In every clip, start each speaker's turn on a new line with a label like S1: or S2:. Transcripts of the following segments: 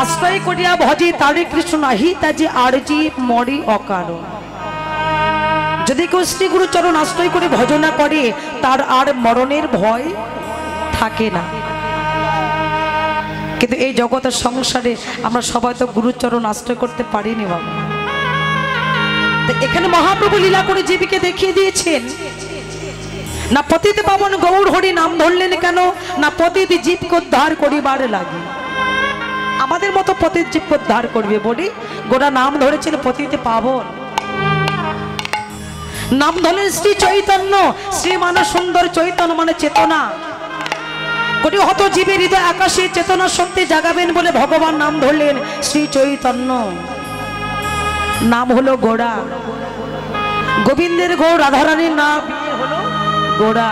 S1: আশ্রয় করিয়া ভজে তারে কৃষ্ণ নাহি তাজি আর জীব মরি অকারণ। যদি কেউ শ্রী গুরু চরণ আশ্রয় করে ভজনা করে তার আর মরণের ভয় থাকে না। কিন্তু এই জগতের সংসারে আমরা সবাই তো গুরুচরণ আশ্রয় করতে পারিনি বাবা। এখানে মহাপ্রভু লীলা করে জীবকে দেখিয়ে দিয়েছেন, না পতিত পাবন গৌর হরি নাম ধরলেন কেন, না পতিত জীবকে উদ্ধার করিবার লাগে। আমাদের মতো পতিত জীবকে উদ্ধার করবে বলি গোটা নাম ধরেছেন পতিত পাবন। নাম ধরলেন শ্রী চৈতন্য, শ্রী মানে সুন্দর, চৈতন্য মানে চেতনা। কোটি হত জীবের হৃদয় আকাশে চেতনা শক্তি জাগাবেন বলে ভগবান নাম ধরলেন শ্রী চৈতন্য। নাম হলো গোড়া, গোবিন্দের গৌর, রাধারানীর নাম হলো গোড়া,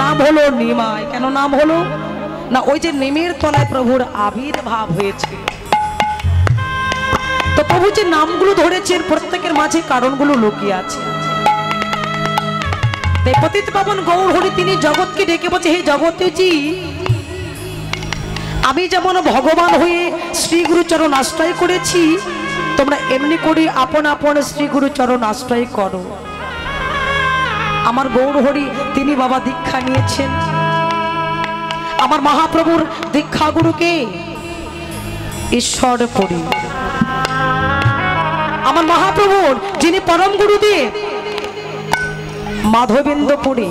S1: নাম হলো নিমাই। কেন নাম হলো না, ওই যে নিমের তলায় প্রভুর আবির্ভাব হয়েছে। তো প্রভু যে নামগুলো ধরেছেন প্রত্যেকের মাঝে কারণগুলো লুকিয়ে আছে। তাই পতিত পাবন গৌর হরি তিনি জগৎকে ডেকে বলছে, হে জগতেজি, আমি যেমন ভগবান হয়ে শ্রী গুরু চরণ আশ্রয় করেছি, তোমরা এমনি করে আপন আপন শ্রী গুরু চরণ আশ্রয় করো। আমার গৌর হরি তিনি বাবা দীক্ষা নিয়েছেন। আমার মহাপ্রভুর দীক্ষা গুরুকে ঈশ্বর পুরী। আমার মহাপ্রভুর যিনি পরম গুরুদেব মাধবেন্দ্রপুরী,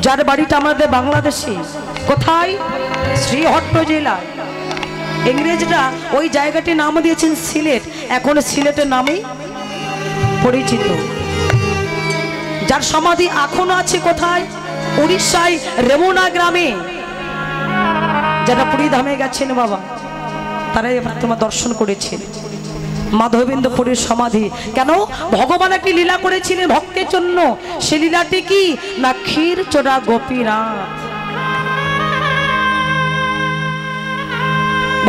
S1: যার বাড়িটা আমাদের বাংলাদেশে কোথায়, শ্রীহট্ট জেলায়। ইংরেজরা ওই জায়গাটির নাম দিয়েছেন সিলেট, এখন সিলেটের নামেই পরিচিত। যার সমাধি এখনো আছে কোথায়, উড়িষ্যায় রেমুনা গ্রামে। যারা পুরী ধামে গেছেন বাবা তারাই তোমার দর্শন করেছেন মাধবেন্দ্রপুরীর সমাধি। কেন, ভগবান একটি লীলা করেছিলেন ভক্তের জন্য। সে লীলাটি কি না, ক্ষীর চোরা গোপীনাথ।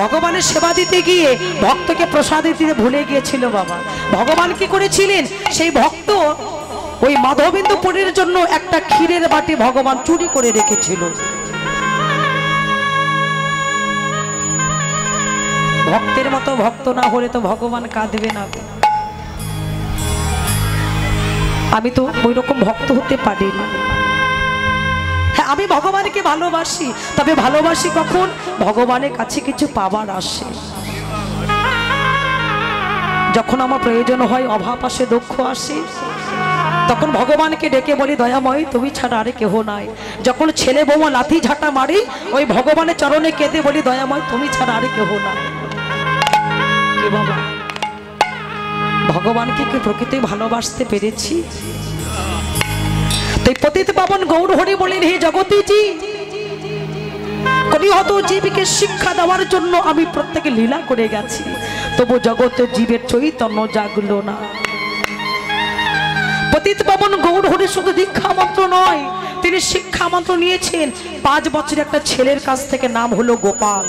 S1: ভগবানের সেবা দিতে গিয়ে ভক্তকে প্রসাদ দিতে ভুলে গিয়েছিল বাবা। ভগবান কি করেছিলেন, সেই ভক্ত ওই মাধবেন্দ্রপুরীর জন্য একটা ক্ষীরের বাটি ভগবান চুরি করে রেখেছিল। ভক্তের মতো ভক্ত না হলে তো ভগবান কাঁদবে না। আমি তো ওই রকম ভক্ত হতে পারি না। হ্যাঁ, আমি ভগবানকে ভালোবাসি, তবে ভালোবাসি কখন, ভগবানের কাছে কিছু পাবার আসে। যখন আমার প্রয়োজন হয়, অভাব আসে, দুঃখ আসে, তখন ভগবানকে ডেকে বলি, দয়াময় তুমি ছাড়া আরে কেহ নাই। যখন ছেলে বৌমা লাথি ঝাঁটা মারি, ওই ভগবানের চরণে কেঁদে বলি, দয়াময় তুমি ছাড়া আরে কেহ নাই। বাবা ভগবানকে কি প্রকৃতি ভালোবাসতে পেরেছি? তাই পতিত পাবন গৌর হরি বলেন, হে জগতেজি, কলিহত জীবকে শিক্ষা দেওয়ার জন্য আমি প্রত্যেকে লীলা করে গেছি, তবু জগতের জীবের চৈতন্য জাগলো না। পতিত পাবন গৌর হরি শুধু দীক্ষা মন্ত্র নয়, তিনি শিক্ষা মন্ত্র নিয়েছেন 5 বছরের একটা ছেলের কাছ থেকে, নাম হলো গোপাল।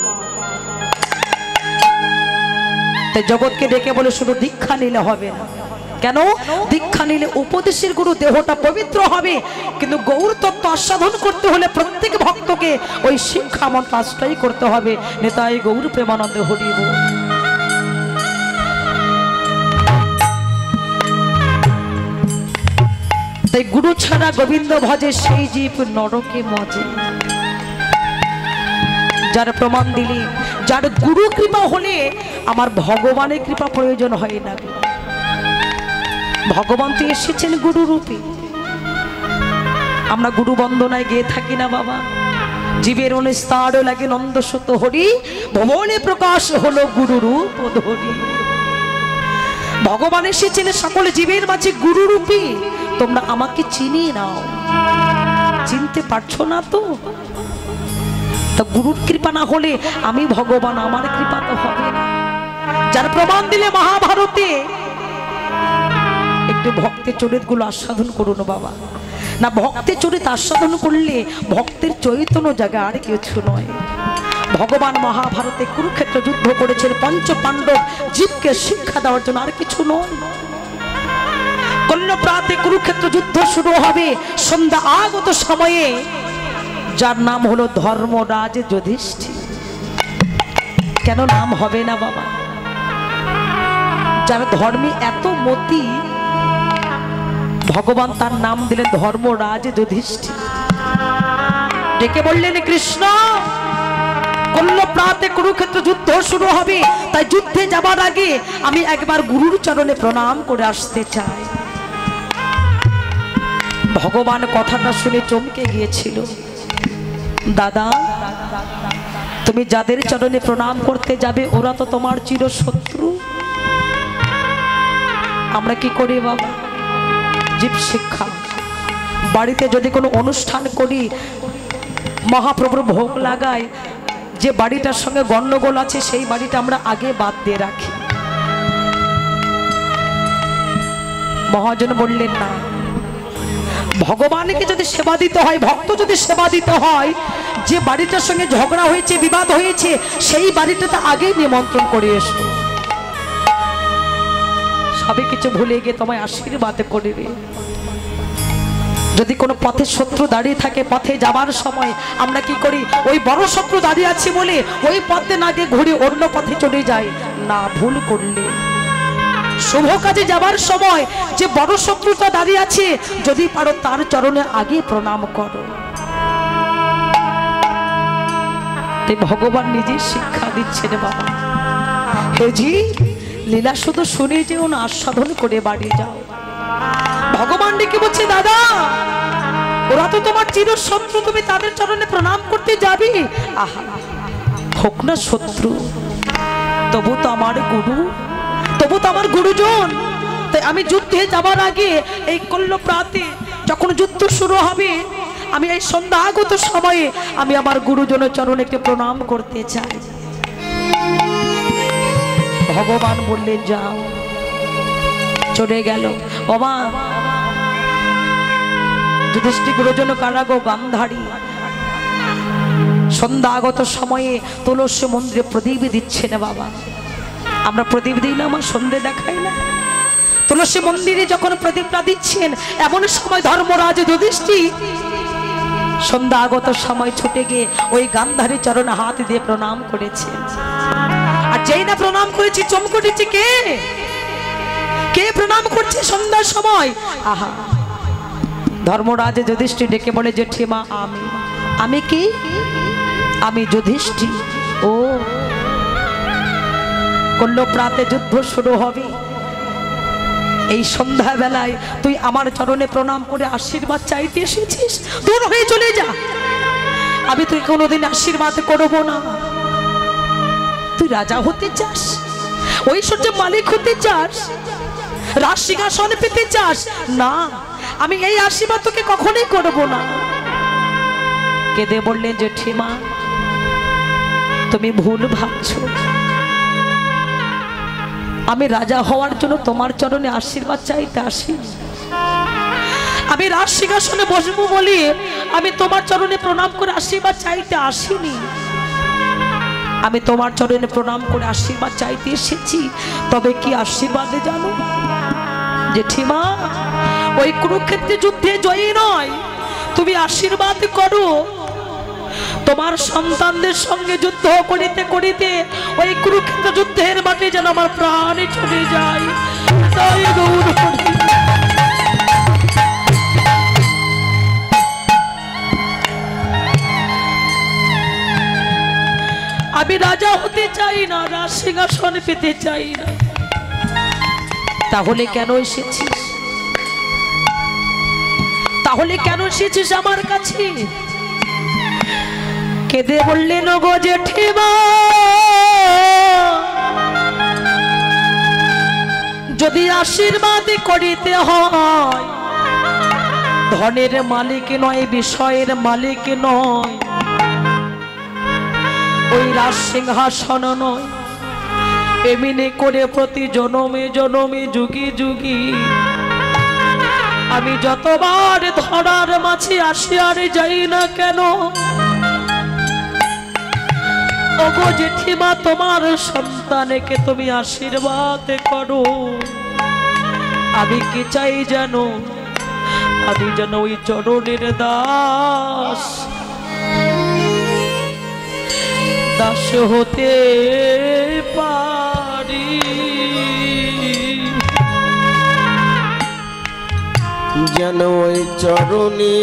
S1: তাই জগৎকে ডেকে বলে শুধু দীক্ষা নিলে হবে না। কেন, দীক্ষা নিলে উপদেশের গুরু দেহটা পবিত্র হবে, কিন্তু গৌর তত্ত্ব আস্বাদন করতে হলে প্রত্যেক ভক্তকে ওই শিক্ষা মন্ত্র আশ্রয় করতে হবে। নেতাই গৌর প্রেমানন্দ হরি বল। তাই গুরু ছাড়া গোবিন্দ ভজে সেই জীব নরকে মজে। যার প্রমাণ দিলে, যার গুরু কৃপা হলে আমার ভগবানের কৃপা প্রয়োজন হয় না। ভগবান তো এসেছেন গুরু রূপে। আমরা গুরু বন্দনায় গিয়ে থাকি না বাবা, জীবের অনুস্তার লাগে নন্দসুত হরি, ভবনে প্রকাশ হলো গুরু রূপ ধরি। ভগবান এসেছেন সকল জীবের মাঝে গুরু রূপে। তোমরা আমাকে চিনি নাও, চিনতে পারছো না তো? গুরুর কৃপা না হলে আমি ভগবান, আমার কৃপা তো হবে না। যার প্রমাণ দিলে মহাভারতে, একটু ভক্তের চরিত গুলো আস্বাদন করুন বাবা। না, ভক্তের চরিত আস্বাদন করলে ভক্তের চৈতন্য জায়গা আর কিছু নয়। ভগবান মহাভারতে কুরুক্ষেত্র যুদ্ধ করেছেন 5 পাণ্ডব জীবকে শিক্ষা দেওয়ার জন্য, আর কিছু নয়। কর্ণপ্রাতে কুরুক্ষেত্র যুদ্ধ শুরু হবে সন্ধ্যা আগত সময়ে, যার নাম হলো ধর্মরাজ যুধিষ্ঠির। কেন নাম হবে না বাবা? যার ধর্মে এত মতি, ভগবান তার নাম দিলেন ধর্মরাজ যুধিষ্ঠির। ডেকে বললেন, কৃষ্ণ কল্লপ্রাতে কুরুক্ষেত্র যুদ্ধ শুরু হবে, তাই যুদ্ধে যাবার আগে আমি একবার গুরুর চরণে প্রণাম করে আসতে চাই। ভগবান কথাটা শুনে চমকে গিয়েছিল। দাদা, তুমি যাদের চরণে প্রণাম করতে যাবে ওরা তো তোমার চিরশত্রু। আমরা কি করি বাবা? জীব শিক্ষা। বাড়িতে যদি কোনো অনুষ্ঠান করি, মহাপ্রভুর ভোগ লাগাই, যে বাড়িটার সঙ্গে গন্ডগোল আছে সেই বাড়িটা আমরা আগে বাদ দিয়ে রাখি। মহাজন বললেন, না, ভগবানকে যদি সেবা দিতে হয়, ভক্ত যদি সেবা দিতে হয়, যে বাড়িটার সঙ্গে ঝগড়া হয়েছে, বিবাদ হয়েছে, সেই বাড়িটাতে আগেই নিমন্ত্রণ করে এসো। সবে কিছু ভুলে গিয়ে তোমায় আশীর্বাদ করবে। যদি কোনো পথে শত্রু দাঁড়িয়ে থাকে, পথে যাবার সময় আমরা কি করি? ওই বড় শত্রু দাঁড়িয়ে আছে বলে ওই পথে না গিয়ে ঘুরে অন্য পথে চলে যাই। না, ভুল করলে। শুভ কাজে যাবার সময় যে বড় শত্রুটা দাঁড়িয়ে আছে, যদি পারো তার চরণে আগে প্রণাম করো। ভগবান নিজে শিক্ষা দিচ্ছেন বাবা। হেজি, লীলা শুধু শুনে যেও না, আস্বাদন করে বাড়ি যাও। ভগবান ডেকে বলছে, দাদা ওরা তো তোমার চিরশত্রু, তুমি তাদের চরণে প্রণাম করতে যাবি। আহা, হোক না শত্রু, তবু তো আমার গুরু, তবু তো আমার গুরুজন। তাই আমি যুদ্ধে যাবার আগে এই কল্লপ্রাতে যখন যুদ্ধ শুরু হবে, আমি এই সন্ধ্যাগত সময়ে আমি আমার গুরুজনের চরণে একটু প্রণাম করতে চাই। ভগবান বললেন, যাও। চলে গেল। বাবা, যুধিষ্ঠির গুরুজন কারাগো গান্ধারী সন্ধ্যাগত সময়ে তুলসী মন্দিরে প্রদীপ দিচ্ছে না বাবা। আমরা প্রদীপ দিই না, আমার সন্ধে দেখাই না। তুলসী মন্দিরে যখন প্রদীপটা দিচ্ছেন, এমন সময় ধর্মরাজ যুধিষ্ঠির সন্ধ্যাগত সময় ছুটে গিয়ে ওই গান্ধারী চরণে হাত দিয়ে প্রণাম করেছে। আর যেই না প্রণাম করেছি, চমকটিছে কে? কে প্রণাম করছে সন্ধ্যার সময়? আহা, ধর্মরাজ যুধিষ্ঠির ডেকে বলে, জেঠিমা আমি। আমি কি? আমি যুধিষ্ঠির। ও, কল্লপ্রাতে যুদ্ধ শুরু হবে, এই সন্ধ্যা বেলায় তুই আমার চরণে প্রণাম করে আশীর্বাদ চাইতে এসেছিস? দূর হয়ে চলে যা, আমি তুই কোনোদিন আশীর্বাদ করব না। তুই রাজা হতে চাস, ঐশ্বর্যের মালিক হতে চাস, রাজ সিংহাসনে পেতে চাস? না, আমি এই আশীর্বাদ তোকে কখনোই করব না। কেঁদে বললেন, জেঠিমা তুমি ভুল ভাবছো। আমি রাজা হওয়ার জন্য তোমার চরণে আশীর্বাদ চাইতে আসি। আমি রাজ সিংহাসনে বসবো বলি আমি তোমার চরণে প্রণাম করে আশীর্বাদ চাইতে আসিনি। আমি তোমার চরণে প্রণাম করে আশীর্বাদ চাইতে এসেছি। তবে কি আশীর্বাদে জানো জেঠিমা? ওই কুরুক্ষেত্রে যুদ্ধে জয়ী নয়, তুমি আশীর্বাদ করো তোমার সন্তানদের সঙ্গে যুদ্ধ করিতে করিতে ওই কুরুক্ষেত্র যুদ্ধের মাঠে যেন আমার প্রাণে চলে যায়। তাই গৌর হরি। আমি রাজা হতে চাই না, রাজ সিংহাসন পেতে চাই না। তাহলে কেন এসেছিস? তাহলে কেন এসেছিস আমার কাছে? কেঁদে বললেন, গো জেঠিমা যদি আশীর্বাদ করিতে হয়, ধনের মালিক নয়, বিষয়ের মালিক নয়, ওই রাজ সিংহাসন নয়, এমনি করে প্রতি জনমে জনমে যুগে যুগে আমি যতবার ধরার মাঝে আসি আর যাই না কেন, ওগো জেঠিমা তোমার সন্তানকে তুমি আশীর্বাদ করো। আমি কি চাই জানো? আমি যেন ওই চরণের দাস। দাস হতে পারি
S2: যেন ওই চরণে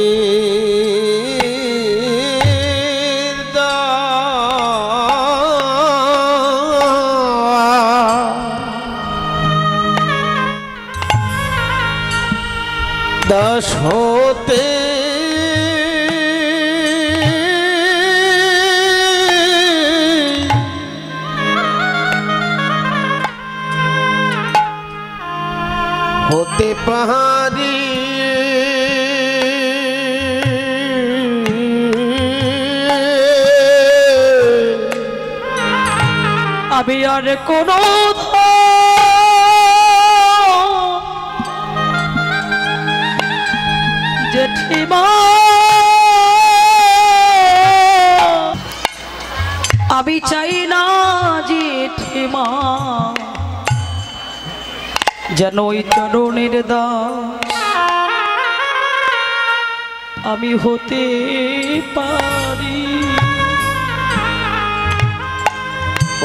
S2: দাস হতে হতে পারি
S1: আমি আর কোনো জেঠিমা আমি চাই না জেঠিমা যেন ওই চরণের দাস আমি হতে পারি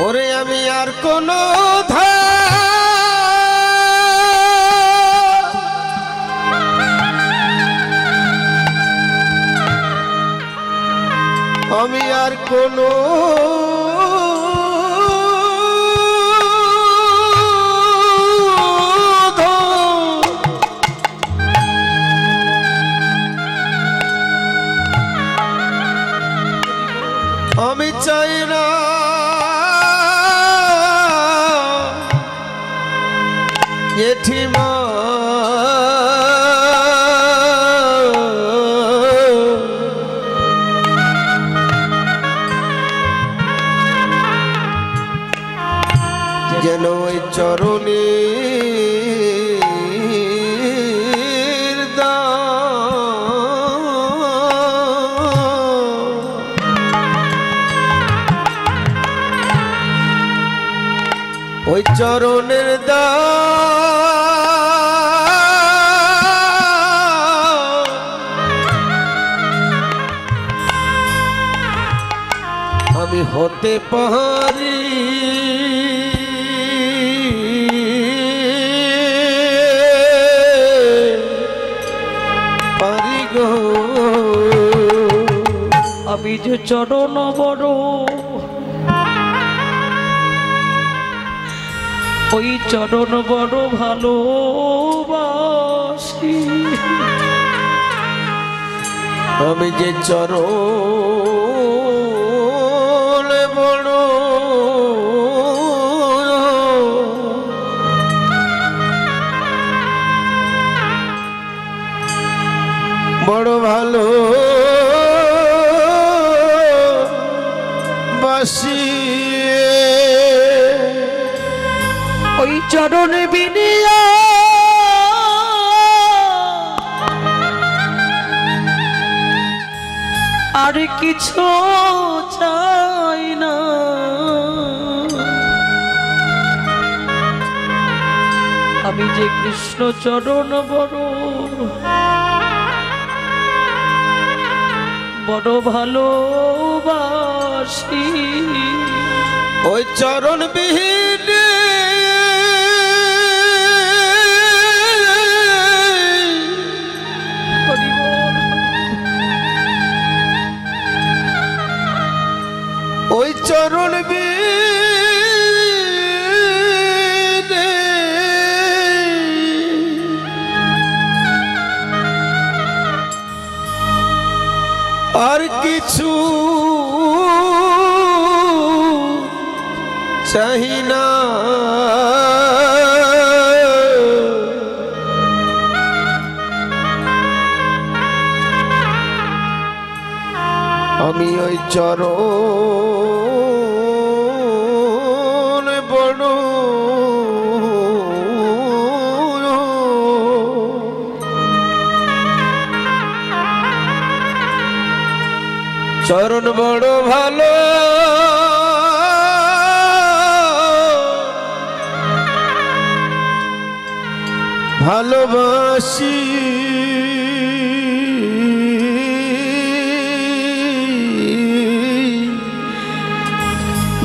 S2: ওরে আমি আর কোনো আমি আর কোনো আমি চাই না জেঠিমা যেন ওই চরণে ওই চরণের আমি হতে পারি গো
S1: আমি যে চরণ বড় ওই চরণ বড় ভালোবাসি
S2: আমি যে চরণ বড় বড় ভালো বাসি
S1: ওই চরণ বিনিয়া আর কিছু চাই না আমি যে কৃষ্ণ চরণ বড় বড় ভালোবাসি
S2: ওই চরণ বিহীন ওই চরণ আর কিছু চাহি না আমি ওই চরণ বড় চরণ বড় ভালো ভালোবাসি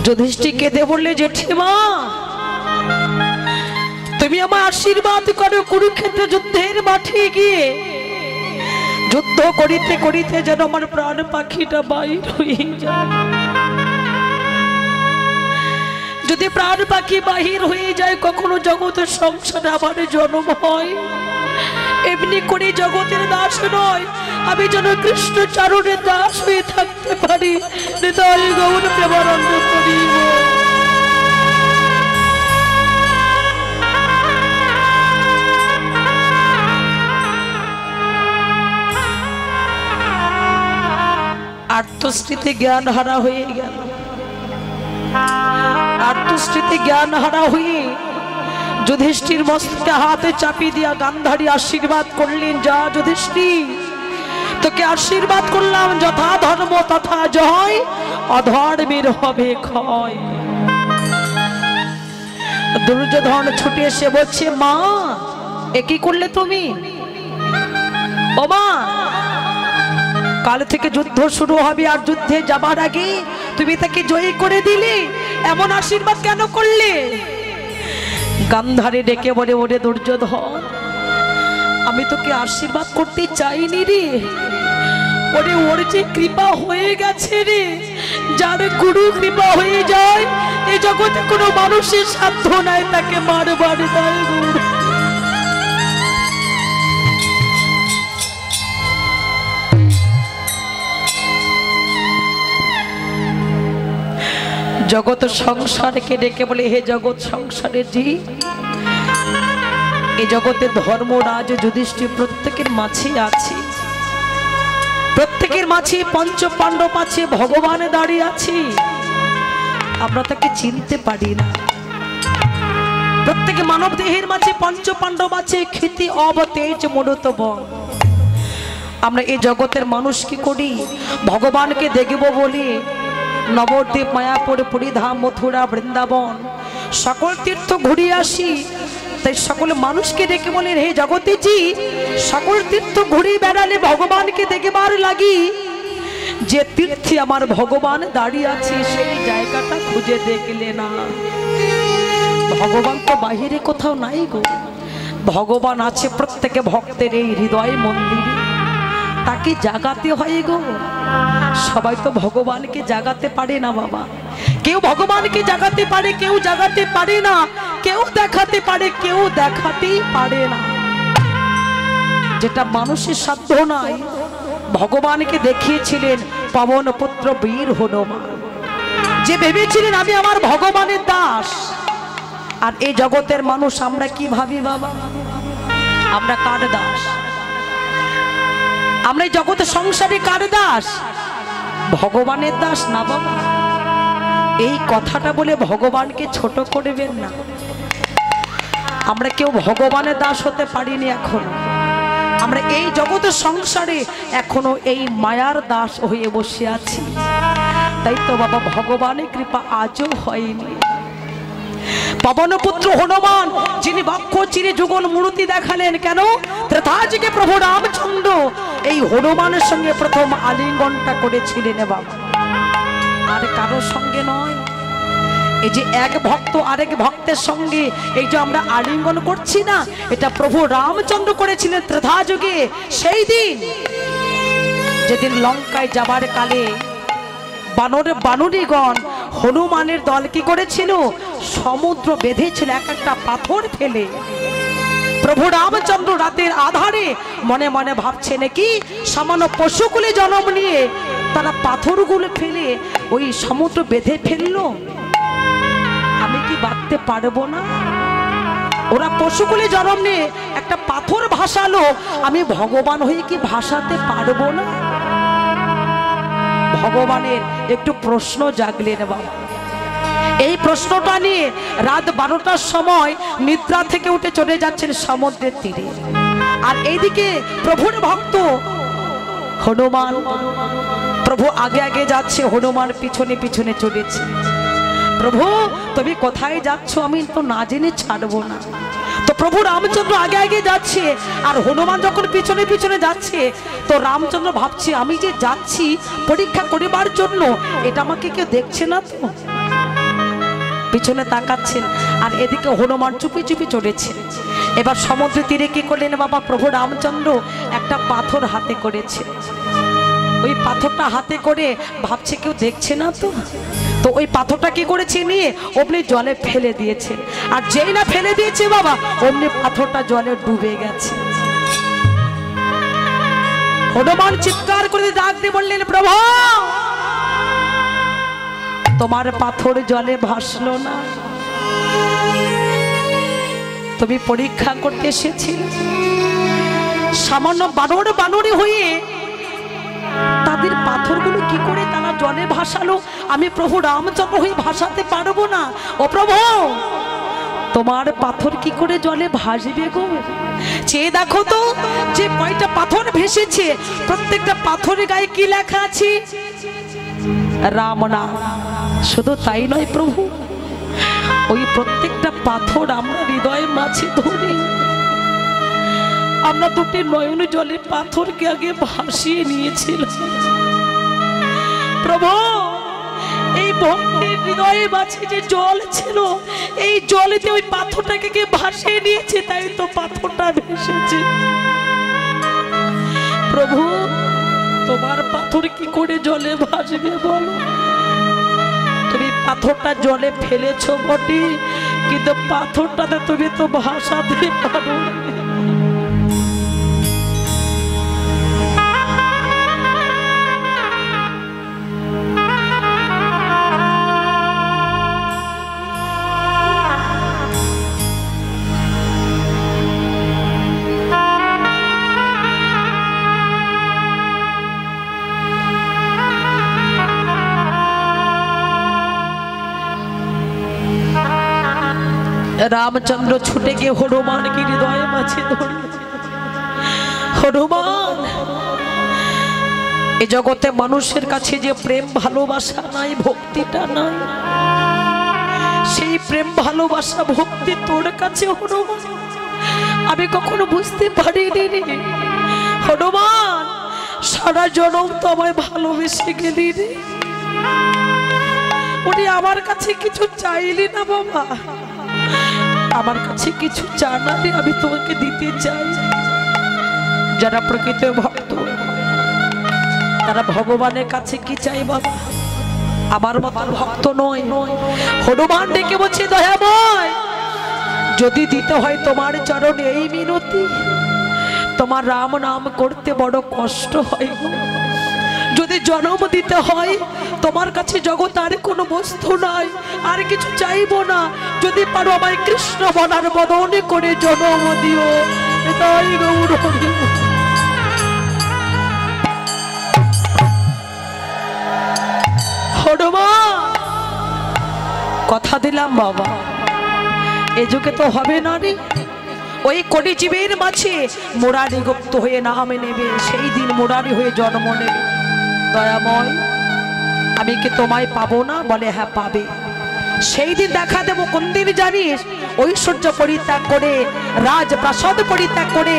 S1: যুধিষ্ঠির কেঁদে বললে, জেঠিমা তুমি আমার আশীর্বাদ করো, কুরুক্ষেত্র যুদ্ধের মাঠে গিয়ে যুদ্ধ করিতে করিতে যেন আমার প্রাণ পাখিটা বাইর হয়ে যায়। যদি প্রাণ পাখি বাহির হয়ে যায়, কখনো জগতের সংসারে আবার জন্ম হয়, এমনি করে জগতের দাস নয়, আমি যেন কৃষ্ণ চারণের দাস হয়ে থাকতে পারি। হৃদয় গৌর প্রেমানন্দ করিব। আত্মস্মৃতি জ্ঞান হারা হয়ে গেল। আত্মস্মৃতি জ্ঞান হারা হয়ে যুধিষ্ঠির মস্তকে হাতে চাপিয়ে দিয়া গান্ধারী আশীর্বাদ করলেন, যা যুধিষ্ঠির তোকে আশীর্বাদ করলাম, যথা ধর্ম তথা জয়, অধর্মের হবে ক্ষয়। দুর্যোধন ছুটে এসে বলছে, মা এ কি করলে তুমি? ও মা, কাল থেকে যুদ্ধ শুরু হবে, আর যুদ্ধে যাবার আগে তুমি তাকে জয়ী করে দিলে, এমন আশীর্বাদ কেন করলে? গান্ধারী ডেকে বলে, ওরে দুর্যোধন, আমি তোকে আশীর্বাদ করতে চাইনি রে, ওরে ওর যে কৃপা হয়ে গেছে রে, যার গুরু কৃপা হয়ে যায় এই জগতে কোনো মানুষের সাধ্য নাই তাকে মারবার দেয়। জগৎ সংসারকে ডেকে বলে, হে জগৎ সংসারের জি, এই জগতে ধর্মরাজ যুধিষ্ঠির প্রত্যেকের মাঝে আছে, প্রত্যেকের মাঝে পঞ্চ পাণ্ডব আছে, ভগবান দাঁড়িয়ে আছে, আমরা তাকে চিনতে পারি না। প্রত্যেকে মানব দেহের মাঝে পঞ্চ পাণ্ডব আছে, ক্ষিতি অব তেজ মরুতব। আমরা এই জগতের মানুষ কি করি? ভগবানকে দেখব বলে নবদ্বীপ, মায়াপুর, পুরীধাম, মথুরা, বৃন্দাবন সকল তীর্থ ঘুরিয়ে আসি, তাই সকল মানুষকে ডেকে বলে, হে জগতে জি, সকল তীর্থ ঘুরিয়ে বেড়ালে ভগবানকে দেখবার লাগি, যে তীর্থে আমার ভগবান দাঁড়িয়ে আছে সেই জায়গাটা খুঁজে দেখলে না। ভগবান তো বাহিরে কোথাও নাই গো, ভগবান আছে প্রত্যেকে ভক্তের এই হৃদয় মন্দিরে, তাকে জাগাতে হয় গো। সবাই তো ভগবানকে জাগাতে পারে না বাবা, কেউ ভগবানকে জাগাতে পারে, কেউ জাগাতে পারে না, কেউ দেখাতে পারে, কেউ দেখাতেই পারে না। যেটা মানুষের সাধ্য নাই, ভগবানকে দেখিয়েছিলেন পবন পুত্র বীর হনুমান, যে ভেবেছিলেন আমি আমার ভগবানের দাস। আর এই জগতের মানুষ আমরা কি ভাবি বাবা? আমরা কার দাস? আমরা এই জগতের সংসারে কার দাস? ভগবানের দাস না বাবা। এই কথাটা বলে ভগবানকে ছোট করবেন না। আমরা কেউ ভগবানের দাস হতে পারিনি এখনো। আমরা এই জগতের সংসারে এখনো এই মায়ার দাস হয়ে বসে আছি। তাই তো বাবা, ভগবানের কৃপা আজও হয়নি। পবনপুত্র হনুমান, যিনি বক্ষ চিরে যুগল মূর্তি দেখালেন, কেন? ত্রেতাযুগে প্রভু রামচন্দ্র এই হনুমানের সঙ্গে প্রথম আলিঙ্গনটা করেছিলেন বাবা, আর কারোর সঙ্গে নয়। এই যে এক ভক্ত আরেক ভক্তের সঙ্গে এই যে আমরা আলিঙ্গন করছি না, এটা প্রভু রামচন্দ্র করেছিলেন ত্রেতাযুগে। সেই দিন যেদিন লঙ্কায় যাবার কালে বানরীগণ হনুমানের দল কি করেছিল? সমুদ্র বেঁধেছিল এক একটা পাথর ফেলে। প্রভু রামচন্দ্র রাতের আধারে মনে মনে ভাবছে নাকি সামান্য পশুকুলে জন্ম নিয়ে তারা পাথরগুলো ফেলে ওই সমুদ্র বেঁধে ফেললো, আমি কি বাঁধতে পারবো না? ওরা পশুকুলে জন্ম নিয়ে একটা পাথর ভাসালো, আমি ভগবান হয়ে কি ভাসাতে পারবো না? ভগবানের একটু প্রশ্ন জাগলেন বাবা। এই প্রশ্নটা নিয়ে রাত 12টার সময় নিদ্রা থেকে উঠে চলে যাচ্ছেন সমুদ্রের তীরে। আর এইদিকে প্রভুর ভক্ত হনুমান, প্রভু আগে আগে যাচ্ছে, হনুমান পিছনে পিছনে চলেছে। প্রভু তুমি কোথায় যাচ্ছ? আমি তো না জেনে ছাড়বো না। তো প্রভু রামচন্দ্র আগে আগে যাচ্ছে, আর হনুমান যখন পিছনে পিছনে যাচ্ছে, তো রামচন্দ্র ভাবছে আমি যে যাচ্ছি পরীক্ষা করিবার জন্য, এটা আমাকে কেউ দেখছে না তো? পিছনে তাকাচ্ছেন, আর এদিকে হনুমান চুপি চুপি চলেছে। এবার সমুদ্র তীরে কি করলেন বাবা, প্রভু রামচন্দ্র একটা পাথর হাতে করেছে। ওই পাথরটা হাতে করে ভাবছে কেউ দেখছে না তো, তো ওই পাথরটা কি করেছে নিয়ে অমনি জলে ফেলে দিয়েছে। আর যেই না ফেলে দিয়েছে বাবা, অমনি পাথরটা জলে ডুবে গেছে। হনুমান চিৎকার করে ডাক দিয়ে বললেন, প্রভু তোমার পাথর জলে ভাসলো না, তুমি পরীক্ষা করতে এসেছিলে। সামান্য বানরে হয়ে তাদের পাথরগুলো কি করে তারা জলে ভাসালো, আমি প্রভু রামচন্দ্র হয়ে ভাসাতে পারবো না। ও প্রভু তোমার পাথর কি করে জলে ভাসবে গো? চেয়ে দেখো তো যে কয়টা পাথর ভেসেছে, প্রত্যেকটা পাথরের গায়ে কি লেখা আছে? রাম নাম। শুধু তাই নয় প্রভু, ওই প্রত্যেকটা পাথর আমরা হৃদয়ের মাঝে ধরে আমরা দুটি নয়ন জলে পাথরকে আগে ভাসিয়ে নিয়েছিলাম। প্রভু এই ভক্তের হৃদয়ের মাঝে যে জল ছিল, এই জলেতে ওই পাথরটাকে কে ভাসিয়ে নিয়েছে, তাই তো পাথরটা ভেসেছে। প্রভু তোমার পাথর কি করে জলে ভাসবে বলো? তুমি পাথরটা জলে ফেলেছো বটে, কিন্তু পাথরটাতে তুমি তো ভাসাতে পারো। রামচন্দ্র ছুটে গিয়ে হনুমানকে হৃদয়ে মাঝে ধরল। হনুমান, এই জগতে মানুষের কাছে যে প্রেম ভালোবাসা নাই, ভক্তিটা নাই, সেই প্রেম ভালোবাসা ভক্তি তোর কাছে হনুমান আমি কখনো বুঝতে পারিনি। হনুমান সারা জনম তো আমায় ভালোবেসে গেলি রে, উনি আমার কাছে কিছু চাইলি না বাবা, আমার কাছে কিছু চাইনি, আমি তোমাকে দিতে চাই। যারা প্রকৃত ভক্ত তারা ভগবানের কাছে কি চাই বাবা? আমার মতো ভক্ত নয়। হনুমান ডেকে বলছে, দয়াময় যদি দিতে হয় তোমার চরণে এই মিনতি, তোমার রাম নাম করতে বড় কষ্ট হয়, যদি জন্ম দিতে হয় তোমার কাছে জগৎ আর কোনো বস্তু নাই, আর কিছু চাইবো না, যদি পারো আমায় কৃষ্ণ বনার বদনে করে জন্ম দিও। তাই গৌর হনুমান কথা দিলাম বাবা, এ যুগে তো হবে না রে। ওই কোটি জীবের মাঝে মুরারি গুপ্ত হয়ে নাম নেবে, সেই দিন মুরারি হয়ে জন্ম নেবে। দয়াময় আমি কি তোমায় পাবো না? বলে হ্যাঁ পাবে। সেই দিন দেখা দেবো। কোন দিন জানিস? ঐশ্বর্য পরিত্যাগ করে, রাজপ্রাসাদ পরিত্যাগ করে,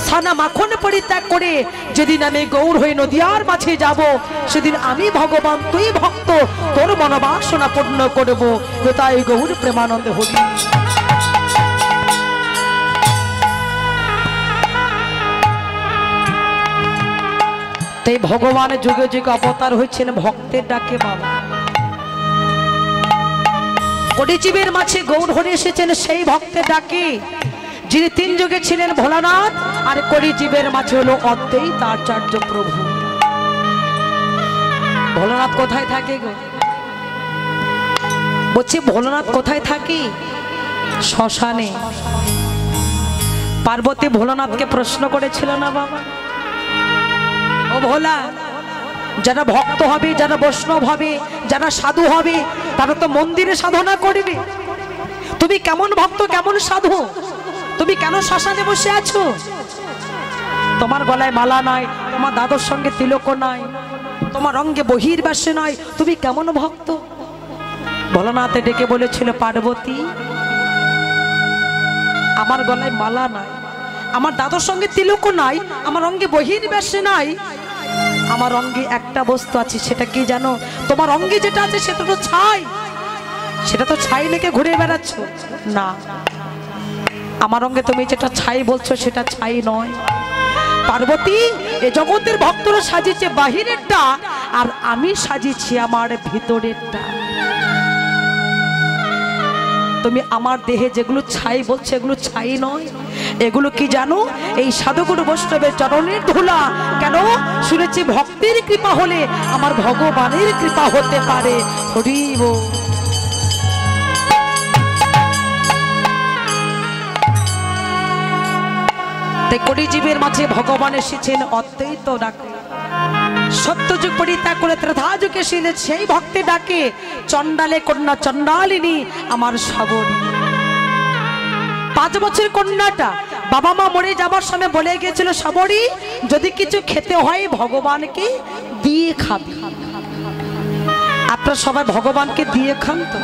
S1: সানা মাখন পরিত্যাগ করে যেদিন আমি গৌর হয়ে নদিয়ার মাঝে যাব, সেদিন আমি ভগবান, তুই ভক্ত, তোর মনোবাসনা পূর্ণ করব। তাই গৌর প্রেমানন্দে হরি। তাই ভগবান যুগে যুগে অবতার হয়েছেন ভক্তের ডাকে বাবা। কোটি জীবের মাঝে গৌর হরে এসেছেন সেই ভক্তের ডাকে, যিনি তিন যুগে ছিলেন ভোলানাথ, আর কোটি জীবের মাঝে হলো অদ্বৈত আচার্য প্রভু। ভোলানাথ কোথায় থাকে গো? বলছি ভোলানাথ কোথায় থাকে? শ্মশানে। পার্বতী ভোলানাথকে প্রশ্ন করেছিল না বাবা, ও ভোলা, যারা ভক্ত হবে, যারা বৈষ্ণব হবে, যারা সাধু হবে, তারা তো মন্দিরে সাধনা করবে। তুমি কেমন ভক্ত, কেমন সাধু? তুমি কেন শ্মশানে বসে আছো? তোমার গলায় মালা নাই, তোমার দাদুর সঙ্গে তিলক নাই, তোমার অঙ্গে বহির্বাসে নাই, তুমি কেমন ভক্ত? ভোলানাথে ডেকে বলেছিল, পার্বতী আমার গলায় মালা নাই, আমার দাদুর সঙ্গে তিলক নাই, আমার অঙ্গে বহির্বাসে নাই, আমার অঙ্গে একটা বস্তু আছে, সেটা কি জানো? তোমার অঙ্গে যেটা আছে সেটা তো ছাই, সেটা তো ছাই মেখে ঘুরে বেড়াচ্ছ না। আমার অঙ্গে তুমি যেটা ছাই বলছো সেটা ছাই নয়। পার্বতী, এ জগতের ভক্তরা সাজিয়েছে বাহিরেরটা, আর আমি সাজিয়েছি আমার ভিতরেরটা। তুমি আমার দেহে যেগুলো ছাই বলছো এগুলো ছাই নয়, এগুলো কি জানো? এই সাধুগুরু বৈষ্ণবের চরণের ধুলা। কেন? শুনেছি ভক্তের কৃপা হলে আমার ভগবানের কৃপা হতে পারে। হরি বল। তাই কলিজীবের মাঝে ভগবান এসেছেন অদ্বৈত ডাকে। সত্যযুগ পরিত্যাগ করে ত্রেধা যুগে এসেছিলেন সেই ভক্তি ডাকে। চণ্ডালে কন্যা চণ্ডালিনী আমার সবরী। 5 বছর কন্যাটা বাবা মা মরে যাবার সময় বলে গিয়েছিল, সবরী যদি কিছু খেতে হয় ভগবানকে দিয়ে খাবি। আপনারা সবাই ভগবানকে দিয়ে খান তো?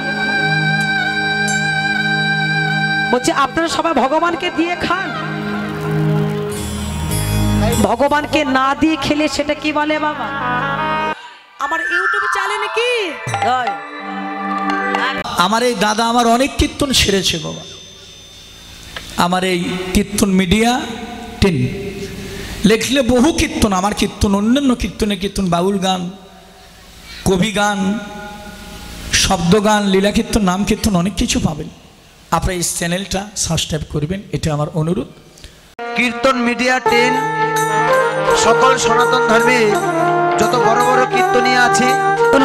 S1: বলছি আপনারা সবাই ভগবানকে দিয়ে খান? ভগবানকে না দিয়ে খেলে সেটা কি বলে বাবা? আমার ইউটিউবে চলে নাকি?
S3: আমার এই দাদা আমার অনেক কীর্তন সেরেছে বাবা। আমার এই কীর্তন মিডিয়া 10 লেখলে বহু কীর্তন, আমার কীর্তন অন্যান্য কীর্তনে কীর্তন, বাউল গান, কবি গান, শব্দ গান, লীলা কীর্তন, নাম কীর্তন অনেক কিছু পাবেন। আপনারা এই চ্যানেলটা সাবস্ক্রাইব করবেন, এটা আমার অনুরোধ।
S4: কীর্তন মিডিয়া 10 সকল সনাতন ধর্মে যত বড় বড় কীর্তনীয় আছে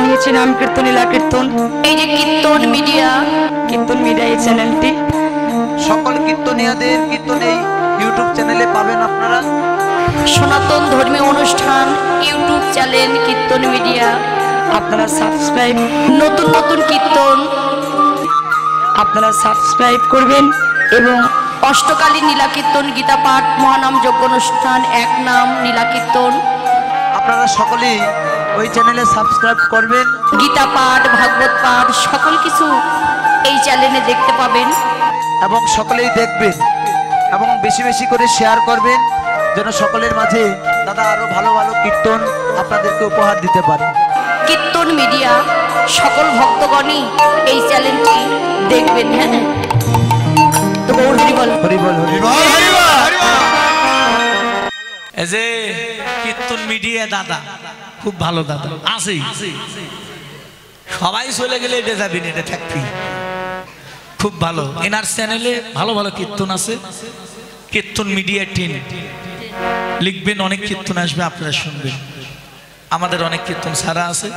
S1: হয়েছে নাম কীর্তন, লীলা কীর্তন।
S5: এই যে কীর্তন মিডিয়া
S1: এই চ্যানেলটি
S4: সকল কীর্তনীয়দের কীর্তন এই ইউটিউব চ্যানেলে পাবেন আপনারা।
S5: সনাতন ধর্মীয় অনুষ্ঠান ইউটিউব চ্যানেল কীর্তন মিডিয়া।
S1: আপনারা সাবস্ক্রাইব,
S5: নতুন নতুন কীর্তন
S1: আপনারা সাবস্ক্রাইব করবেন।
S5: এবং অষ্টকালী নীলা কীর্তন, গীতা পাঠ, মহানাম যজ্ঞ অনুষ্ঠান, এক নাম নীলা কীর্তন,
S4: আপনারা সকলেই ওই চ্যানেলে সাবস্ক্রাইব করবেন।
S5: গীতা পাঠ, ভাগবত পাঠ সকল কিছু এই চ্যানেলে দেখতে পাবেন।
S4: এবং সকলেই দেখবেন এবং বেশি বেশি করে শেয়ার করবেন, যেন সকলের মাঝে দাদা আরো ভালো ভালো কীর্তন আপনাদেরকে উপহার দিতে পারে।
S5: কীর্তন মিডিয়া সকল ভক্তগণই এই চ্যানেলটি দেখবেন। হ্যাঁ, তো গৌর হরি বল।
S4: হরি বল, হরি বল।
S3: এই যে কীর্তন মিডিয়া দাদা খুব ভালো দাদা আছে, সবাই চলে গেলে এটা যাবি না, এটা থাকবি। খুব ভালো, এনার চ্যানেলে ভালো ভালো কীর্তন আছে। কীর্তন মিডিয়া 10 লিখবেন, অনেক কীর্তন আসবে, আপনারা শুনবেন। আমাদের অনেক কীর্তন ছাড়া আছে।